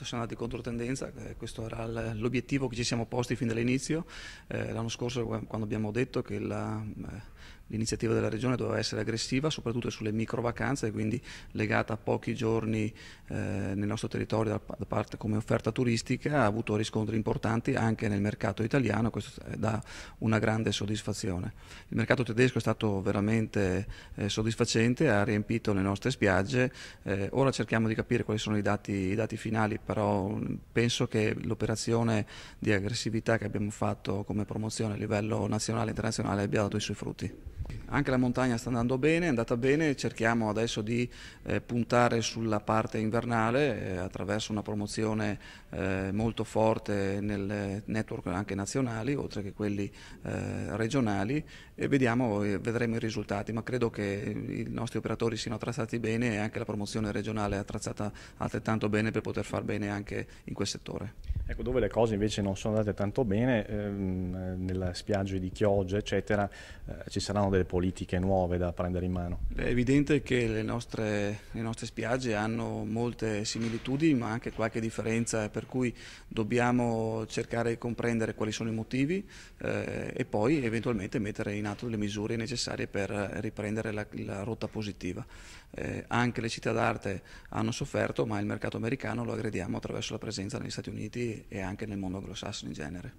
esatto, siamo andati contro tendenza, questo era l'obiettivo che ci siamo posti fin dall'inizio. L'anno scorso, quando abbiamo detto che l'iniziativa della Regione doveva essere aggressiva, soprattutto sulle micro vacanze, quindi legata a pochi giorni nel nostro territorio da parte come offerta turistica, ha avuto riscontri importanti anche nel mercato italiano, questo dà una grande soddisfazione. Il mercato tedesco è stato veramente soddisfacente, ha riempito le nostre spiagge. Ora cerchiamo di capire quali sono i dati finali, però penso che l'operazione di aggressività che abbiamo fatto come promozione a livello nazionale e internazionale abbia dato i suoi frutti. Anche la montagna sta andando bene, è andata bene, cerchiamo adesso di puntare sulla parte invernale attraverso una promozione molto forte nel network anche nazionali, oltre che quelli regionali, e vedremo i risultati, ma credo che i nostri operatori siano attrezzati bene e anche la promozione regionale è attrezzata altrettanto bene per poter far bene anche in quel settore. Ecco, dove le cose invece non sono andate tanto bene, nelle spiagge di Chioggia, eccetera, ci saranno delle politiche nuove da prendere in mano. È evidente che le nostre spiagge hanno molte similitudini, ma anche qualche differenza, per cui dobbiamo cercare di comprendere quali sono i motivi e poi eventualmente mettere in atto le misure necessarie per riprendere la rotta positiva. Anche le città d'arte hanno sofferto, ma il mercato americano lo aggrediamo attraverso la presenza negli Stati Uniti e anche nel mondo anglosassone in genere.